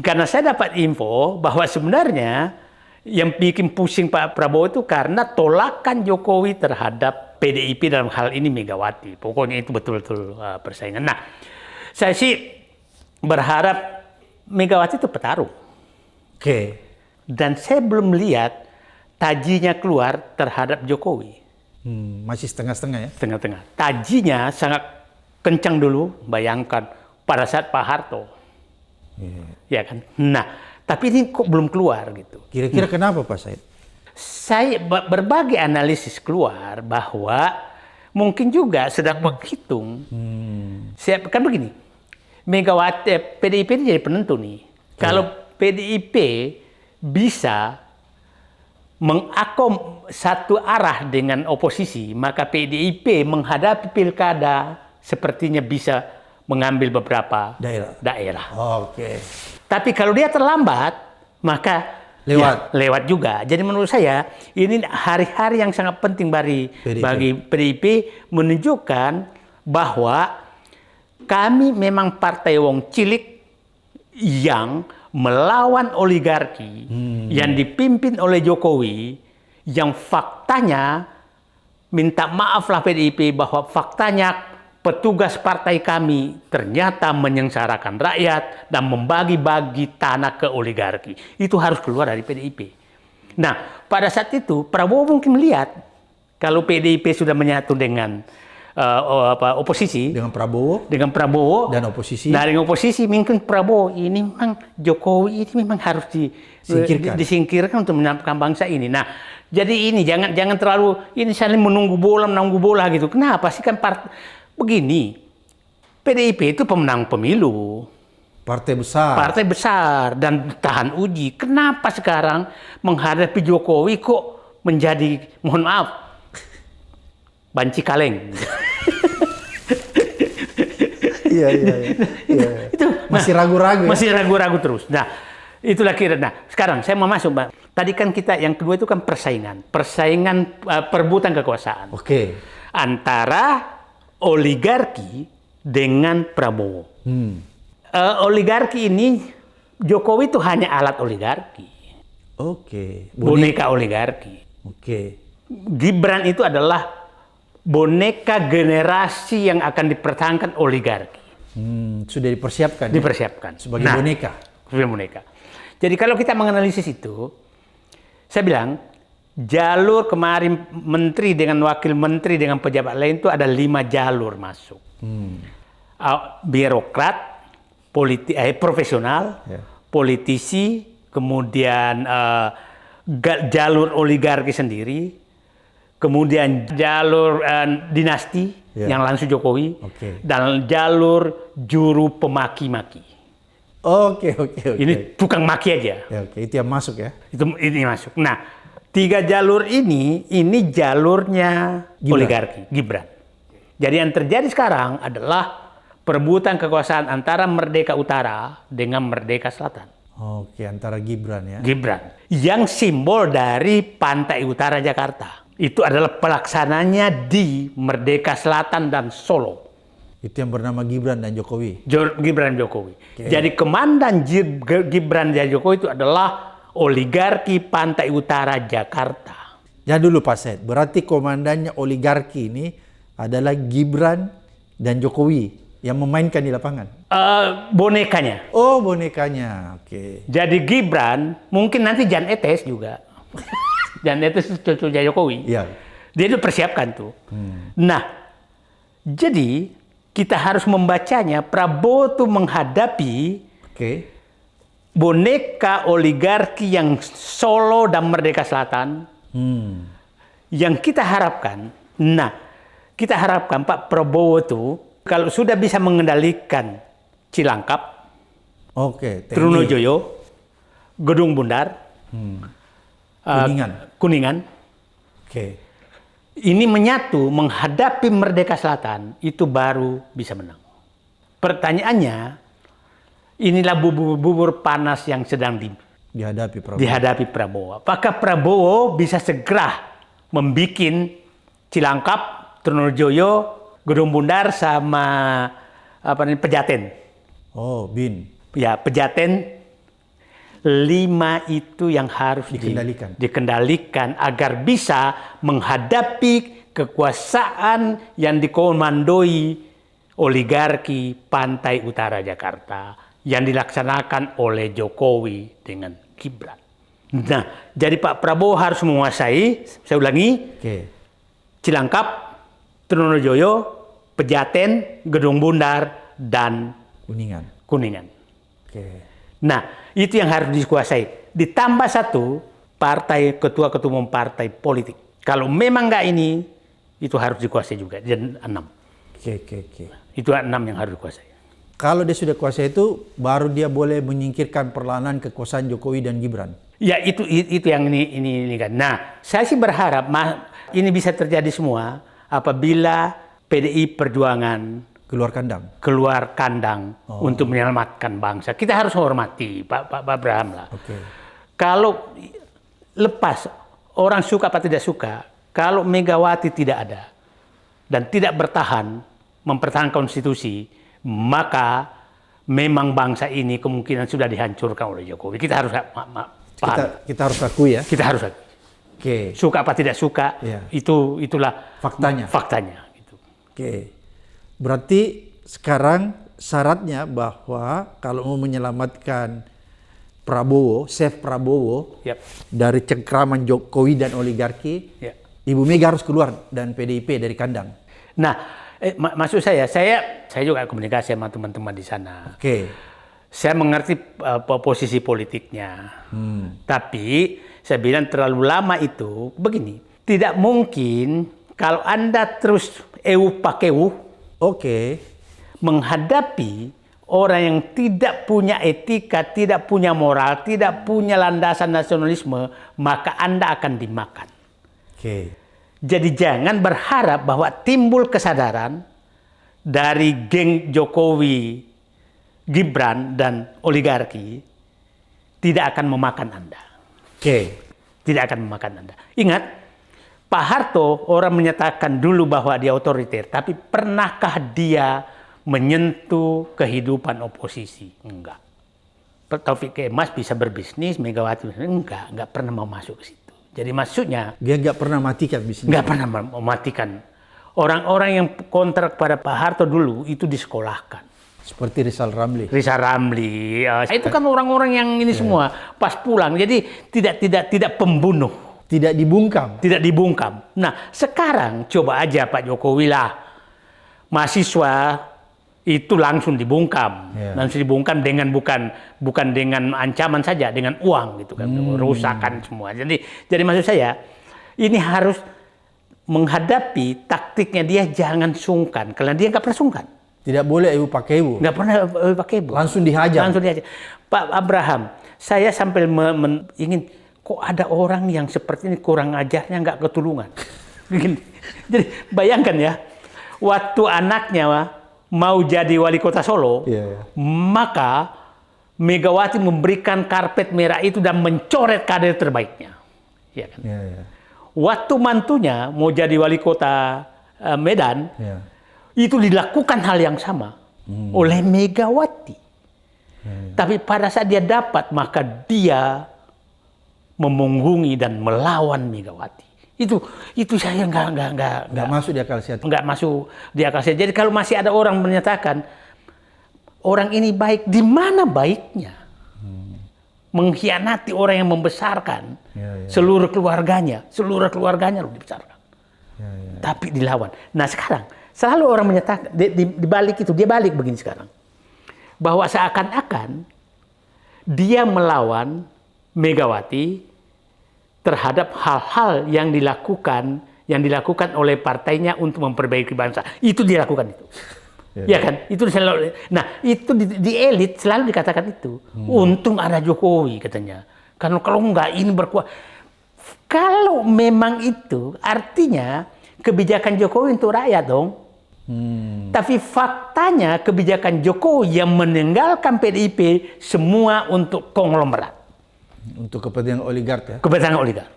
Speaker 1: Karena saya dapat info bahwa sebenarnya yang bikin pusing Pak Prabowo itu karena tolakan Jokowi terhadap PDIP dalam hal ini Megawati. Pokoknya itu betul-betul persaingan. Nah, saya sih berharap Megawati itu petarung.
Speaker 2: Oke.
Speaker 1: Dan saya belum lihat tajinya keluar terhadap Jokowi.
Speaker 2: Masih setengah-setengah ya?
Speaker 1: Setengah-setengah. Tajinya sangat kencang dulu, bayangkan pada saat Pak Harto. Ya kan? Nah, tapi ini kok belum keluar gitu.
Speaker 2: Kira-kira kenapa Pak Said?
Speaker 1: Saya berbagai analisis keluar bahwa mungkin juga sedang menghitung. Saya kan begini, Megawati PDIP ini jadi penentu nih. Kalau PDIP bisa mengakom satu arah dengan oposisi, maka PDIP menghadapi pilkada sepertinya bisa mengambil beberapa daerah.
Speaker 2: Oke.
Speaker 1: Tapi kalau dia terlambat, maka lewat juga. Jadi menurut saya ini hari-hari yang sangat penting bagi PDIP menunjukkan bahwa kami memang partai wong cilik yang melawan oligarki yang dipimpin oleh Jokowi, yang faktanya minta maaflah PDIP bahwa faktanya petugas partai kami ternyata menyengsarakan rakyat dan membagi-bagi tanah ke oligarki. Itu harus keluar dari PDIP. Nah, pada saat itu Prabowo mungkin melihat kalau PDIP sudah menyatu dengan oposisi, dengan Prabowo
Speaker 2: dan oposisi.
Speaker 1: Dari oposisi mungkin Prabowo ini memang Jokowi ini memang harus disingkirkan untuk menyelamatkan bangsa ini. Nah, jadi ini jangan terlalu ini saling menunggu bola gitu. Kenapa sih kan begini, PDIP itu pemenang pemilu.
Speaker 2: Partai besar
Speaker 1: dan tahan uji. Kenapa sekarang menghadapi Jokowi kok menjadi, mohon maaf, banci kaleng?
Speaker 2: Iya.
Speaker 1: Itu
Speaker 2: masih ragu-ragu.
Speaker 1: Masih ragu-ragu terus. Nah, itulah kira. Nah, sekarang saya mau masuk, Mbak. Tadi kan yang kedua itu kan persaingan perebutan kekuasaan.
Speaker 2: Oke.
Speaker 1: Antara oligarki dengan Prabowo. Oligarki ini, Jokowi itu hanya alat oligarki.
Speaker 2: Oke.
Speaker 1: Boneka oligarki.
Speaker 2: Oke.
Speaker 1: Gibran itu adalah boneka generasi yang akan dipertahankan oligarki.
Speaker 2: Sudah dipersiapkan. Sebagai boneka.
Speaker 1: Sebagai boneka. Jadi kalau kita menganalisis itu, saya bilang, jalur kemarin menteri dengan wakil menteri dengan pejabat lain itu ada 5 jalur masuk. Birokrat, profesional, politisi, kemudian jalur oligarki sendiri, kemudian jalur dinasti yang langsung Jokowi, dan jalur juru pemaki-maki.
Speaker 2: Oke, oke, oke.
Speaker 1: Ini tukang maki aja.
Speaker 2: Ya, oke, itu yang masuk ya.
Speaker 1: Ini masuk. Nah, 3 jalur ini jalurnya
Speaker 2: Gibran.
Speaker 1: oligarki, Gibran. Jadi yang terjadi sekarang adalah perebutan kekuasaan antara Merdeka Utara dengan Merdeka Selatan.
Speaker 2: Oke, antara Gibran ya.
Speaker 1: Gibran. Yang simbol dari pantai utara Jakarta. Itu adalah pelaksananya di Merdeka Selatan dan Solo.
Speaker 2: Itu yang bernama Gibran dan Jokowi.
Speaker 1: Gibran Jokowi.
Speaker 2: Oke.
Speaker 1: Jadi komandan Gibran dan Jokowi itu adalah oligarki pantai utara Jakarta.
Speaker 2: Ya dulu Pak Said, berarti komandannya oligarki ini adalah Gibran dan Jokowi yang memainkan di lapangan.
Speaker 1: Bonekanya.
Speaker 2: Oh, bonekanya. Oke.
Speaker 1: Jadi Gibran, mungkin nanti Jan Etes juga. Jan Etes cucunya Jokowi.
Speaker 2: Iya.
Speaker 1: Dia itu persiapkan tuh. Nah, jadi kita harus membacanya Prabowo tuh menghadapi
Speaker 2: Oke.
Speaker 1: boneka oligarki yang Solo dan Merdeka Selatan. Yang kita harapkan, kita harapkan Pak Prabowo tuh kalau sudah bisa mengendalikan Cilangkap,
Speaker 2: Oke. TNI.
Speaker 1: Trunojoyo, Gedung Bundar, Kuningan,
Speaker 2: Oke.
Speaker 1: ini menyatu menghadapi Merdeka Selatan, itu baru bisa menang. Pertanyaannya, inilah bubur panas yang sedang
Speaker 2: Dihadapi Prabowo.
Speaker 1: Prabowo. Apakah Prabowo bisa segera membuat Cilangkap, Trunojoyo, Gedung Bundar sama Pejaten?
Speaker 2: Oh, BIN.
Speaker 1: Ya, Pejaten. 5 itu yang harus dikendalikan agar bisa menghadapi kekuasaan yang dikomandoi oligarki pantai utara Jakarta yang dilaksanakan oleh Jokowi dengan Gibran. Nah, jadi Pak Prabowo harus menguasai, saya ulangi, Cilangkap, Trunojoyo, Pejaten, Gedung Bundar, dan Kuningan.
Speaker 2: Oke.
Speaker 1: Nah, itu yang harus dikuasai. Ditambah satu, ketua-ketua umum partai politik. Kalau memang nggak ini, itu harus dikuasai juga. Dan 6.
Speaker 2: Oke.
Speaker 1: Itu 6 yang harus dikuasai.
Speaker 2: Kalau dia sudah kuasa itu, baru dia boleh menyingkirkan perlahanan kekuasaan Jokowi dan Gibran.
Speaker 1: Ya, itu yang ini kan. Nah, saya sih berharap ini bisa terjadi semua apabila PDI Perjuangan keluar kandang untuk menyelamatkan bangsa. Kita harus hormati Pak Abraham lah.
Speaker 2: Okay.
Speaker 1: Kalau lepas orang suka apa tidak suka, kalau Megawati tidak ada dan tidak bertahan mempertahankan konstitusi, maka memang bangsa ini kemungkinan sudah dihancurkan oleh Jokowi. Kita harus
Speaker 2: kita harus akui ya.
Speaker 1: Kita harus akui.
Speaker 2: Okay.
Speaker 1: Suka apa tidak suka, itulah faktanya. Gitu.
Speaker 2: Oke. Berarti sekarang syaratnya bahwa kalau mau menyelamatkan Prabowo, save Prabowo dari cengkraman Jokowi dan oligarki, Ibu Mega harus keluar dan PDIP dari kandang.
Speaker 1: Nah, maksud saya juga komunikasi sama teman-teman di sana.
Speaker 2: Oke.
Speaker 1: Saya mengerti posisi politiknya, tapi saya bilang terlalu lama itu begini. Tidak mungkin kalau Anda terus pakeu. Menghadapi orang yang tidak punya etika, tidak punya moral, tidak punya landasan nasionalisme, maka Anda akan dimakan. Jadi jangan berharap bahwa timbul kesadaran dari geng Jokowi, Gibran, dan oligarki tidak akan memakan Anda. Tidak akan memakan Anda. Ingat, Pak Harto orang menyatakan dulu bahwa dia otoriter, tapi pernahkah dia menyentuh kehidupan oposisi? Enggak. Taufik Kemas bisa berbisnis, Megawati enggak pernah mau masuk ke situ. Jadi maksudnya
Speaker 2: dia enggak pernah matikan bisnis.
Speaker 1: Enggak pernah mematikan. Orang-orang yang kontrak pada Pak Harto dulu itu disekolahkan.
Speaker 2: Seperti Rizal Ramli.
Speaker 1: Itu kan orang-orang yang ini semua pas pulang. Jadi tidak pembunuh.
Speaker 2: Tidak dibungkam. Nah, sekarang coba aja Pak Jokowi lah. Mahasiswa itu langsung dibungkam. Langsung dibungkam dengan bukan dengan ancaman saja, dengan uang gitu kan. Rusakan semua. Jadi maksud saya, ini harus menghadapi taktiknya dia jangan sungkan. Karena dia nggak pernah sungkan. Tidak boleh ibu pakai ibu.
Speaker 1: Nggak pernah pakai ibu.
Speaker 2: Langsung dihajar.
Speaker 1: Langsung dihajar. Pak Abraham, saya sampai ingin, kok ada orang yang seperti ini kurang ajarnya nggak ketulungan. Jadi bayangkan ya, waktu anaknya mau jadi wali kota Solo, maka Megawati memberikan karpet merah itu dan mencoret kader terbaiknya. Ya kan? Waktu mantunya mau jadi wali kota Medan, itu dilakukan hal yang sama oleh Megawati. Tapi pada saat dia dapat, maka dia memunggungi dan melawan Megawati. Itu saya nggak
Speaker 2: masuk di akal sehat.
Speaker 1: Nggak masuk di akal sehat. Jadi kalau masih ada orang menyatakan orang ini baik, di mana baiknya? Mengkhianati orang yang membesarkan seluruh keluarganya loh dibesarkan. Tapi dilawan. Nah sekarang selalu orang menyatakan di balik itu, dia balik begini sekarang, bahwa seakan-akan dia melawan Megawati terhadap hal-hal yang dilakukan oleh partainya untuk memperbaiki bangsa. Itu dilakukan itu. Ya kan? Itu selalu. Nah, itu di elit selalu dikatakan itu. Untung ada Jokowi katanya. Karena kalau enggak ini berkuat. Kalau memang itu artinya kebijakan Jokowi untuk rakyat dong. Tapi faktanya kebijakan Jokowi yang meninggalkan PDIP semua untuk konglomerat.
Speaker 2: Untuk kepentingan oligark ya?
Speaker 1: Kepentingan oligark.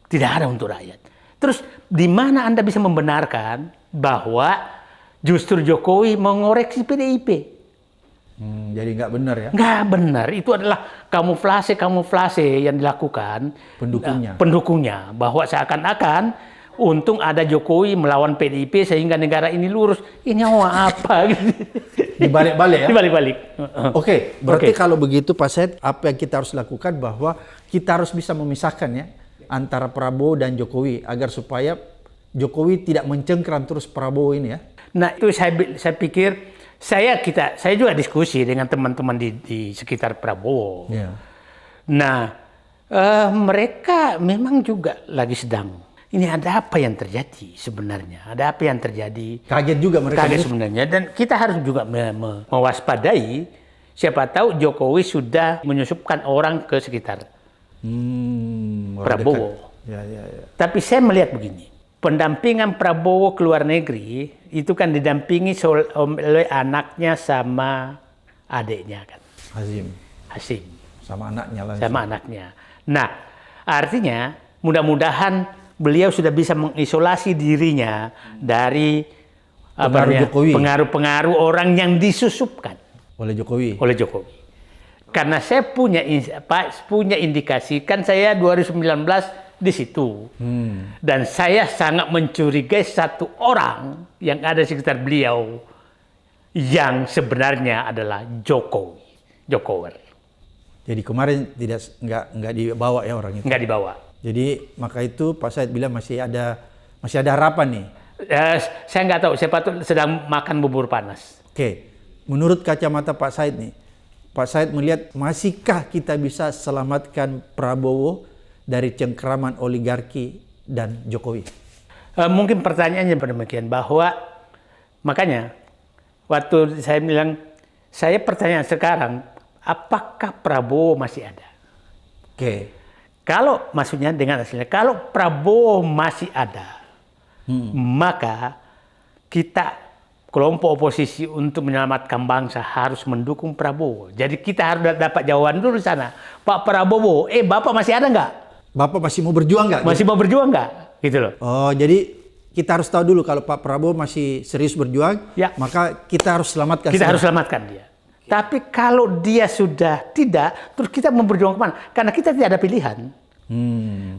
Speaker 1: Tidak ada untuk rakyat. Terus di mana Anda bisa membenarkan bahwa justru Jokowi mengoreksi PDIP?
Speaker 2: Jadi nggak benar ya?
Speaker 1: Nggak benar. Itu adalah kamuflase yang dilakukan pendukungnya. Bahwa seakan-akan untung ada Jokowi melawan PDIP sehingga negara ini lurus. Ini apa?
Speaker 2: Dibalik-balik ya?
Speaker 1: Dibalik-balik.
Speaker 2: Oke, berarti kalau begitu Pak Said, apa yang kita harus lakukan bahwa kita harus bisa memisahkan ya antara Prabowo dan Jokowi agar supaya Jokowi tidak mencengkram terus Prabowo ini ya?
Speaker 1: Nah itu saya pikir saya juga diskusi dengan teman-teman di sekitar Prabowo. Nah mereka memang juga lagi sedang. Ini ada apa yang terjadi sebenarnya? Ada apa yang terjadi?
Speaker 2: Kaget juga mereka.
Speaker 1: Kaget sebenarnya. Dan kita harus juga mewaspadai. Siapa tahu Jokowi sudah menyusupkan orang ke sekitar Prabowo. Tapi saya melihat begini. Pendampingan Prabowo ke luar negeri itu kan didampingi oleh anaknya sama adiknya kan. Hasim.
Speaker 2: Sama anaknya langsung.
Speaker 1: Sama anaknya. Nah, artinya mudah-mudahan beliau sudah bisa mengisolasi dirinya dari pengaruh-pengaruh orang yang disusupkan
Speaker 2: oleh Jokowi.
Speaker 1: Karena saya punya indikasi, kan saya 2019 di situ. Dan saya sangat mencurigai satu orang yang ada di sekitar beliau yang sebenarnya adalah Jokowi. Jadi
Speaker 2: kemarin nggak dibawa ya orang itu.
Speaker 1: Nggak dibawa.
Speaker 2: Jadi maka itu Pak Said bilang masih ada harapan nih.
Speaker 1: Saya nggak tahu, siapa tuh sedang makan bubur panas.
Speaker 2: Oke, menurut kacamata Pak Said nih, Pak Said melihat masihkah kita bisa selamatkan Prabowo dari cengkraman oligarki dan Jokowi?
Speaker 1: Mungkin pertanyaannya demikian, bahwa makanya waktu saya bilang, saya pertanyaan sekarang, apakah Prabowo masih ada?
Speaker 2: Oke.
Speaker 1: Kalau maksudnya dengan hasilnya, kalau Prabowo masih ada, maka kita kelompok oposisi untuk menyelamatkan bangsa harus mendukung Prabowo. Jadi kita harus dapat jawaban dulu di sana. Pak Prabowo, Bapak masih ada nggak?
Speaker 2: Bapak masih mau berjuang nggak?
Speaker 1: Masih mau berjuang nggak? Gitu loh.
Speaker 2: Oh, jadi kita harus tahu dulu kalau Pak Prabowo masih serius berjuang, maka kita harus selamatkan.
Speaker 1: Kita harus selamatkan dia. Tapi kalau dia sudah tidak, terus kita mau berjuang kemana? Karena kita tidak ada pilihan.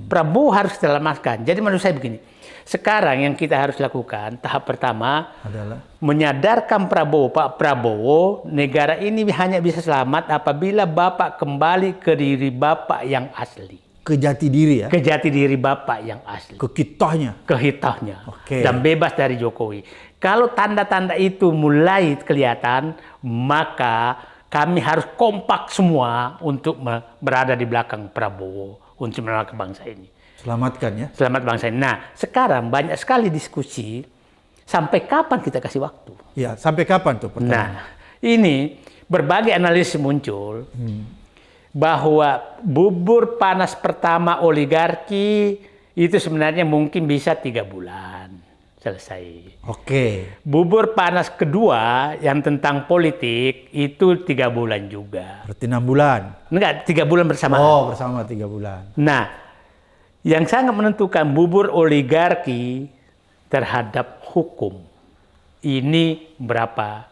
Speaker 1: Prabowo harus diselamatkan. Jadi menurut saya begini, sekarang yang kita harus lakukan, tahap pertama adalah menyadarkan Pak Prabowo, negara ini hanya bisa selamat apabila Bapak kembali ke diri Bapak yang asli.
Speaker 2: Ke jati diri ya?
Speaker 1: Ke jati diri Bapak yang asli.
Speaker 2: Ke kitahnya?
Speaker 1: Ke hitahnya. Dan bebas dari Jokowi. Kalau tanda-tanda itu mulai kelihatan, maka kami harus kompak semua untuk berada di belakang Prabowo untuk menyelamatkan bangsa ini.
Speaker 2: Selamatkan ya?
Speaker 1: Selamat bangsa ini. Nah, sekarang banyak sekali diskusi Sampai kapan kita kasih waktu?
Speaker 2: Ya, sampai kapan tuh pertanyaan?
Speaker 1: Nah, ini berbagai analisis muncul bahwa bubur panas pertama oligarki itu sebenarnya mungkin bisa 3 bulan selesai.
Speaker 2: Oke.
Speaker 1: Bubur panas kedua yang tentang politik itu 3 bulan juga.
Speaker 2: Berarti 6 bulan.
Speaker 1: Enggak, 3 bulan bersamaan.
Speaker 2: Oh, bersama 3 bulan.
Speaker 1: Nah, yang sangat menentukan bubur oligarki terhadap hukum ini berapa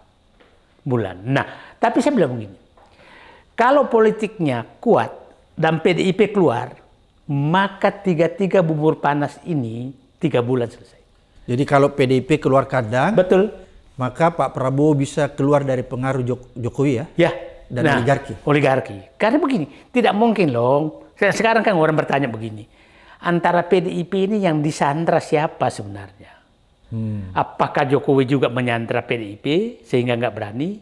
Speaker 1: bulan. Nah, tapi saya bilang begini, kalau politiknya kuat dan PDIP keluar, maka 3 bubur panas ini 3 bulan selesai.
Speaker 2: Jadi kalau PDIP keluar kandang,
Speaker 1: Betul.
Speaker 2: maka Pak Prabowo bisa keluar dari pengaruh Jokowi ya?
Speaker 1: Ya.
Speaker 2: Dan oligarki.
Speaker 1: Oligarki. Karena begini, tidak mungkin loh. Sekarang kan orang bertanya begini, antara PDIP ini yang disandra siapa sebenarnya? Apakah Jokowi juga menyandra PDIP sehingga nggak berani?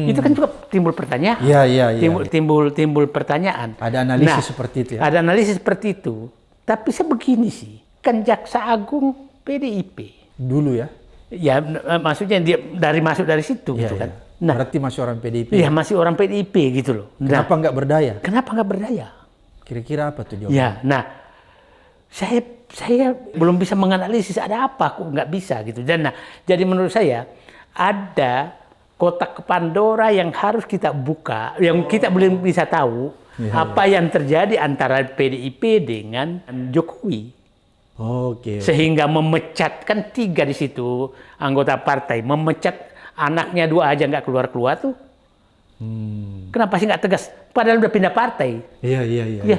Speaker 1: Itu kan juga timbul pertanyaan.
Speaker 2: Iya.
Speaker 1: Timbul pertanyaan.
Speaker 2: Ada analisis seperti itu ya?
Speaker 1: Ada analisis seperti itu. Tapi sebegini sih, kan Jaksa Agung PDIP.
Speaker 2: Dulu ya?
Speaker 1: Ya, maksudnya dia masuk dari situ gitu kan. Nah,
Speaker 2: berarti masih orang PDIP.
Speaker 1: Iya, masih orang PDIP gitu loh.
Speaker 2: Kenapa nggak berdaya?
Speaker 1: Kenapa nggak berdaya?
Speaker 2: Kira-kira apa tuh jawabannya?
Speaker 1: Ya, nah, saya belum bisa menganalisis ada apa kok nggak bisa gitu. Dan nah, jadi menurut saya ada kotak Pandora yang harus kita buka, yang kita belum bisa tahu apa yang terjadi antara PDIP dengan Jokowi.
Speaker 2: Oke.
Speaker 1: Sehingga memecatkan 3 di situ anggota partai, memecat anaknya 2 aja nggak keluar-keluar tuh. Kenapa sih nggak tegas? Padahal udah pindah partai.
Speaker 2: Iya.
Speaker 1: Ya,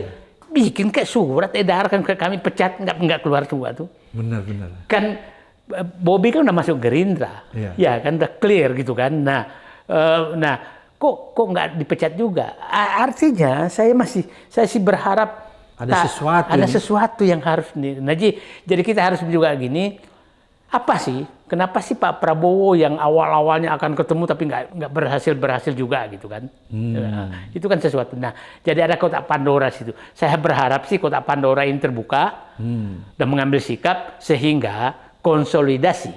Speaker 1: bikin kayak surat edarkan ke kami pecat nggak keluar-keluar tuh.
Speaker 2: Benar.
Speaker 1: Kan Bobi kan udah masuk Gerindra, ya kan udah clear gitu kan. Nah, kok nggak dipecat juga? Artinya saya sih berharap ada sesuatu yang harus jadi kita harus juga gini. Apa sih? Kenapa sih Pak Prabowo yang awalnya akan ketemu tapi nggak berhasil juga gitu kan? Nah, itu kan sesuatu. Nah, jadi ada kotak Pandora situ. Saya berharap sih kotak Pandora ini terbuka dan mengambil sikap sehingga konsolidasi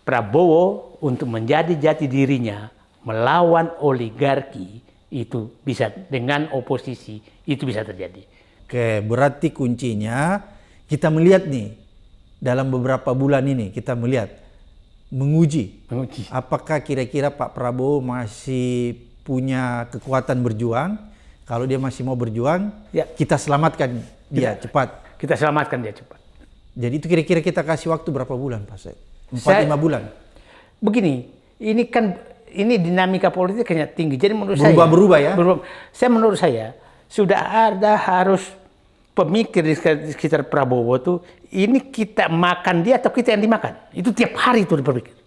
Speaker 1: Prabowo untuk menjadi jati dirinya melawan oligarki itu bisa dengan oposisi itu bisa terjadi.
Speaker 2: Oke, berarti kuncinya kita melihat nih dalam beberapa bulan ini kita menguji apakah kira-kira Pak Prabowo masih punya kekuatan berjuang. Kalau dia masih mau berjuang, kita selamatkan dia cepat.
Speaker 1: Kita selamatkan dia cepat.
Speaker 2: Jadi itu kira-kira kita kasih waktu berapa bulan, Pak Said? 4-5 bulan?
Speaker 1: Begini, ini dinamika politiknya tinggi. Jadi menurut
Speaker 2: berubah ya?
Speaker 1: Menurut saya sudah ada harus pemikir di sekitar Prabowo tuh, ini kita makan dia atau kita yang dimakan? Itu tiap hari itu berpikir.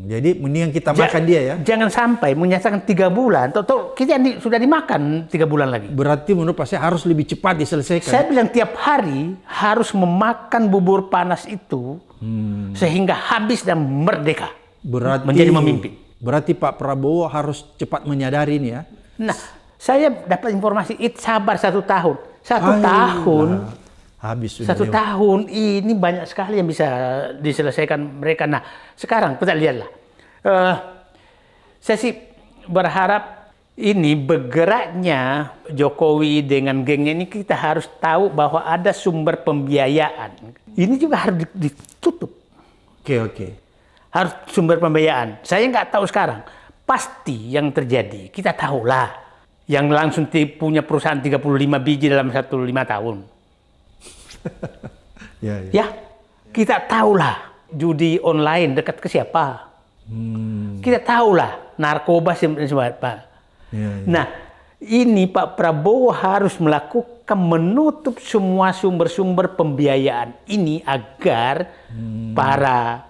Speaker 2: Jadi mendingan kita makan dia ya?
Speaker 1: Jangan sampai menyatakan 3 bulan, atau kita yang sudah dimakan 3 bulan lagi.
Speaker 2: Berarti menurut saya harus lebih cepat diselesaikan.
Speaker 1: Saya bilang tiap hari harus memakan bubur panas itu sehingga habis dan merdeka menjadi memimpin.
Speaker 2: Berarti Pak Prabowo harus cepat menyadari ini ya?
Speaker 1: Nah, saya dapat informasi, sabar 1 tahun. 1 tahun.
Speaker 2: Habis
Speaker 1: 1 tahun ini banyak sekali yang bisa diselesaikan mereka. Nah, sekarang kita lihatlah. Saya sih berharap ini bergeraknya Jokowi dengan gengnya ini kita harus tahu bahwa ada sumber pembiayaan. Ini juga harus ditutup.
Speaker 2: Oke.
Speaker 1: Harus sumber pembiayaan. Saya nggak tahu sekarang. Pasti yang terjadi, kita tahulah. Yang langsung punya perusahaan 35 biji dalam 5 tahun. Ya, kita tahulah judi online dekat ke siapa. Kita tahulah narkoba siapa. Nah, ini Pak Prabowo harus menutup semua sumber-sumber pembiayaan ini agar para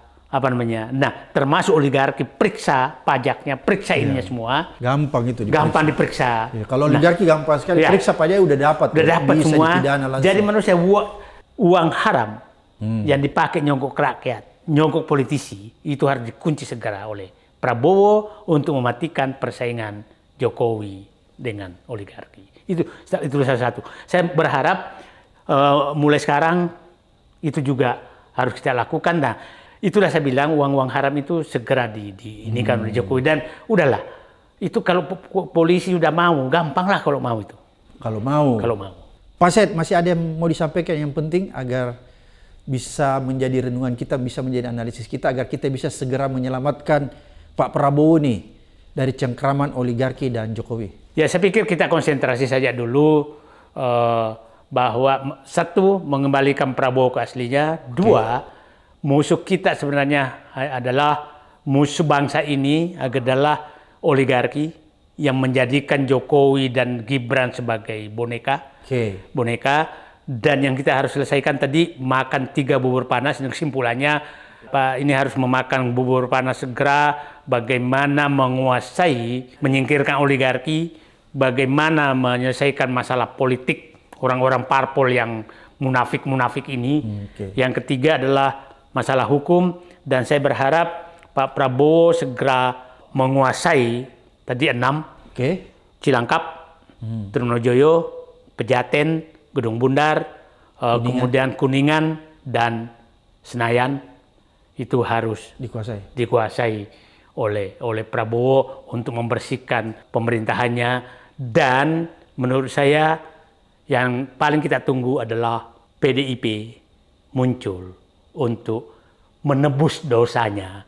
Speaker 1: termasuk oligarki periksa pajaknya, periksa ininya semua.
Speaker 2: Gampang itu diperiksa.
Speaker 1: Gampang diperiksa.
Speaker 2: Ya, kalau oligarki gampang sekali, periksa pajak udah dapat.
Speaker 1: Udah dapat semua. Jadi menurut saya uang haram yang dipakai nyogok rakyat, nyogok politisi, itu harus dikunci segera oleh Prabowo untuk mematikan persaingan Jokowi dengan oligarki. Itu salah satu. Saya berharap mulai sekarang itu juga harus kita lakukan. Nah, itulah saya bilang uang-uang haram itu segera ini kan oleh Jokowi. Dan udahlah, itu kalau polisi udah mau, gampang lah kalau mau itu.
Speaker 2: Kalau mau. Pak Said, masih ada yang mau disampaikan yang penting agar bisa menjadi renungan kita, bisa menjadi analisis kita, agar kita bisa segera menyelamatkan Pak Prabowo nih dari cengkraman oligarki dan Jokowi?
Speaker 1: Ya, saya pikir kita konsentrasi saja dulu bahwa satu, mengembalikan Prabowo ke aslinya. Dua, musuh kita sebenarnya adalah musuh bangsa ini adalah oligarki yang menjadikan Jokowi dan Gibran sebagai boneka. Dan yang kita harus selesaikan tadi, makan 3 bubur panas. Dan kesimpulannya, Pak, ini harus memakan bubur panas segera, bagaimana menguasai, menyingkirkan oligarki, bagaimana menyelesaikan masalah politik orang-orang parpol yang munafik-munafik ini. Yang ketiga adalah masalah hukum, dan saya berharap Pak Prabowo segera menguasai tadi 6, Cilangkap, Trunojoyo, Pejaten, Gedung Bundar, kemudian Kuningan dan Senayan. Itu harus dikuasai oleh Prabowo untuk membersihkan pemerintahannya. Dan menurut saya yang paling kita tunggu adalah PDIP muncul untuk menebus dosanya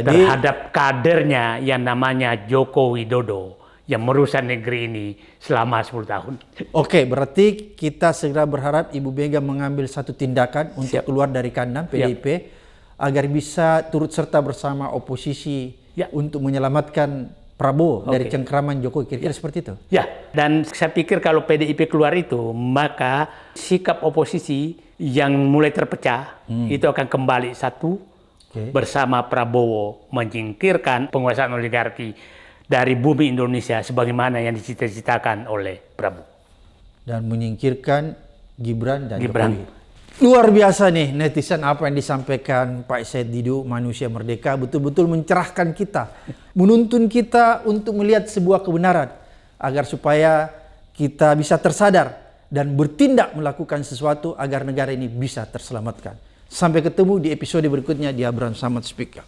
Speaker 1: terhadap kadernya yang namanya Joko Widodo yang merusak negeri ini selama 10 tahun.
Speaker 2: Berarti kita segera berharap Ibu Mega mengambil satu tindakan untuk keluar dari kandang PDIP agar bisa turut serta bersama oposisi untuk menyelamatkan Prabowo dari cengkraman Jokowi. Kira-kira seperti itu?
Speaker 1: Ya, dan saya pikir kalau PDIP keluar itu, maka sikap oposisi yang mulai terpecah itu akan kembali satu bersama Prabowo menyingkirkan penguasaan oligarki dari bumi Indonesia sebagaimana yang dicita-citakan oleh Prabowo.
Speaker 2: Dan menyingkirkan Gibran dan Jokowi. Luar biasa nih netizen apa yang disampaikan Pak Said Didu, manusia merdeka, betul-betul mencerahkan kita, menuntun kita untuk melihat sebuah kebenaran agar supaya kita bisa tersadar dan bertindak melakukan sesuatu agar negara ini bisa terselamatkan. Sampai ketemu di episode berikutnya di Abraham Samad Speak.